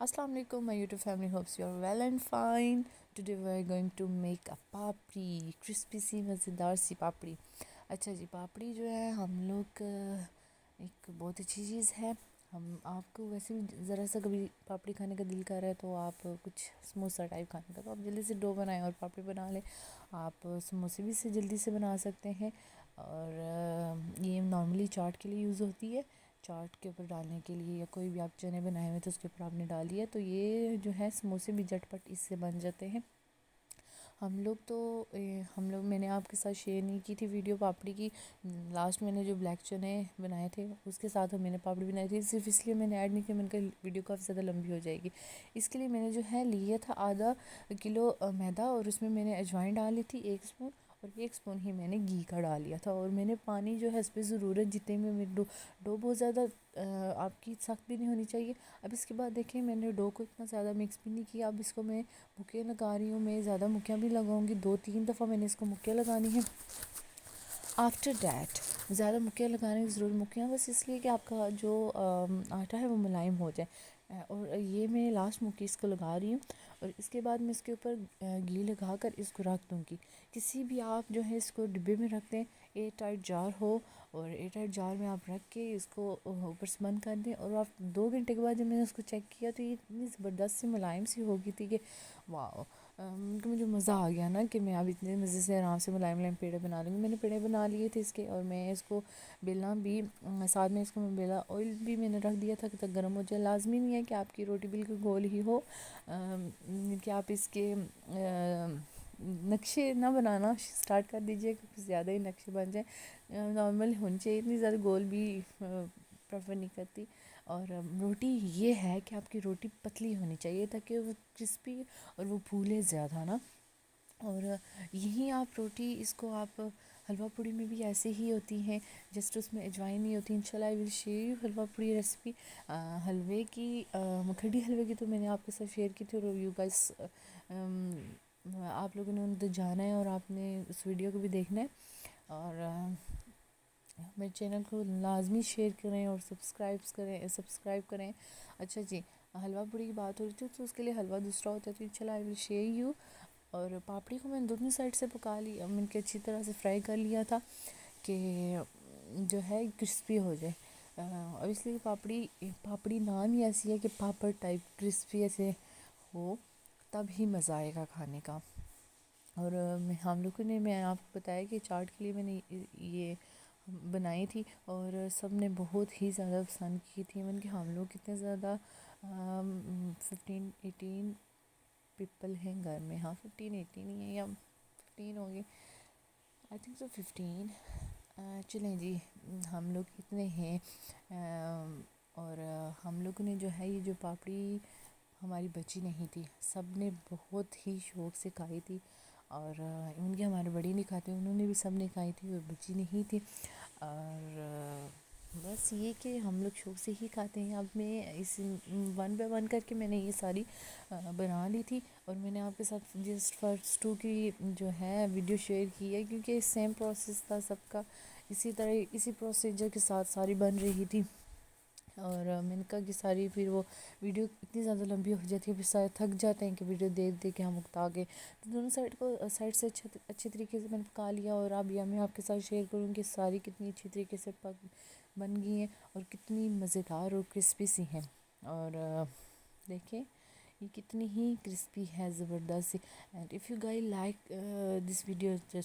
Assalamu alaikum, my YouTube family. Hopes you are well and fine. Today we are going to make a papri, crispy सी मज़ेदार सी पापड़ी. अच्छा जी, पापड़ी जो है हम लोग एक बहुत अच्छी चीज़ है. हम आपको वैसे भी ज़रा सा कभी पापड़ी खाने का दिल कर रहा है तो आप कुछ समोसा टाइप खाने का, तो आप जल्दी से डो बनाएं और पापड़ी बना लें. आप समोसे भी से जल्दी से बना सकते हैं. और ये नॉर्मली चाट के लिए यूज़ होती है. चाट के ऊपर डालने के लिए, या कोई भी आप चने बनाए हुए तो उसके ऊपर आपने डाल दिया, तो ये जो है समोसे भी झटपट इससे बन जाते हैं. हम लोग मैंने आपके साथ शेयर नहीं की थी वीडियो पापड़ी की. लास्ट मैंने जो ब्लैक चने बनाए थे उसके साथ मैंने पापड़ी बनाई थी, सिर्फ इसलिए मैंने ऐड नहीं किया, मैंने कहा वीडियो काफ़ी ज़्यादा लंबी हो जाएगी. इसके लिए मैंने जो है लिया था आधा किलो मैदा, और उसमें मैंने अजवाइन डाली थी 1 स्पून, और 1 स्पून ही मैंने घी का डाल लिया था. और मैंने पानी जो है इस पर ज़रूरत जितने में मेरे डो बहुत ज़्यादा आपकी सख्त भी नहीं होनी चाहिए. अब इसके बाद देखें, मैंने डो को इतना ज़्यादा मिक्स भी नहीं किया. अब इसको मैं मुक्के लगा रही हूँ. मैं ज़्यादा मुक्कियाँ भी लगाऊंगी, 2-3 दफ़ा मैंने इसको मुक्कियाँ लगानी है. आफ्टर डैट ज़्यादा मुक्कियाँ लगाने की ज़रूरत, मुक्कियाँ बस इसलिए कि आपका जो आटा है वो मुलायम हो जाए. और ये मैं लास्ट मुक्की इसको लगा रही हूँ, और इसके बाद मैं इसके ऊपर घी लगा कर इसको रख दूँगी. किसी भी आप जो है इसको डिब्बे में रख दें, एयर टाइट जार हो, और एयर टाइट जार में आप रख के इसको ऊपर से बंद कर दें. और आप 2 घंटे के बाद जब मैंने उसको चेक किया तो ये इतनी ज़बरदस्त सी मुलायम सी हो गई थी कि वाह. मुझे मज़ा आ गया ना कि मैं अब इतने मज़े से आराम से मुलायम मुलायम पेड़े बना लूँगी. मैंने पेड़े बना लिए थे इसके, और मैं इसको बेलना भी साथ में इसको मैं बेला ऑयल भी मैंने रख दिया था कि तक गर्म हो जाए. लाजमी नहीं है कि आपकी रोटी बिल्कुल गोल ही हो, कि आप इसके नक्शे ना बनाना स्टार्ट कर दीजिए, क्योंकि ज़्यादा ही नक्शे बन जाए. नॉर्मल होनी चाहिए, इतनी ज़्यादा गोल भी प्रेफर नहीं करती. और रोटी ये है कि आपकी रोटी पतली होनी चाहिए ताकि वो क्रिस्पी और वो फूले ज़्यादा ना. और यही आप रोटी इसको आप हलवा पूड़ी में भी ऐसे ही होती हैं, जस्ट उसमें अजवाइन नहीं होती. इंशाल्लाह I will share you halwa puri recipe. हलवे की खड़ी हलवे की तो मैंने आपके साथ शेयर की थी, और यू गाइस आप लोगों ने उन तो जाना है और आपने उस वीडियो को भी देखना है. और मेरे चैनल को लाजमी शेयर करें और सब्सक्राइब करें. अच्छा जी, हलवा पूड़ी की बात हो रही थी तो उसके लिए हलवा दूसरा होता है, तो इंशाल्लाह आई विल शेयर यू. और पापड़ी को मैंने दोनों साइड से पका लिया, मैंने अच्छी तरह से फ्राई कर लिया था कि जो है क्रिस्पी हो जाए. और इसलिए पापड़ी नाम ही ऐसी है कि पापड़ टाइप क्रिस्पी ऐसे हो, तब ही मज़ा आएगा खाने का. और हम लोगों ने, मैं आपको बताया कि चाट के लिए मैंने ये बनाई थी, और सब ने बहुत ही ज़्यादा पसंद की थी. मैंने कि हम लोग कितने ज़्यादा 15-18 पीपल हैं घर में. हाँ, 15-18 ही है, या 15 होंगे, आई थिंक सो 15. चलें जी, हम लोग कितने हैं. और हम लोगों ने जो है ये जो पापड़ी हमारी बची नहीं थी, सब ने बहुत ही शौक़ से खाई थी. और उनके हमारे बड़ी नहीं खाते, उन्होंने भी सब ने खाई थी और बची नहीं थी. और बस ये कि हम लोग शौक़ से ही खाते हैं. अब मैं इस 1 बाय 1 करके मैंने ये सारी बना ली थी, और मैंने आपके साथ जस्ट फर्स्ट 2 की जो है वीडियो शेयर की है, क्योंकि सेम प्रोसेस था सबका, इसी तरह इसी प्रोसीजर के साथ सारी बन रही थी. और मैंने कहा कि सारी फिर वो वीडियो इतनी ज़्यादा लंबी हो जाती है, फिर सारे थक जाते हैं कि वीडियो देख देख के हम उकता गए. तो दोनों साइड से अच्छे तरीके से मैंने पका लिया. और अब यह मैं आपके साथ शेयर करूँ कि सारी कितनी अच्छी तरीके से बन गई हैं, और कितनी मज़ेदार और क्रिस्पी सी हैं. और देखें ये कितनी ही क्रिस्पी है, ज़बरदस्त सी. And if you guys like this video, just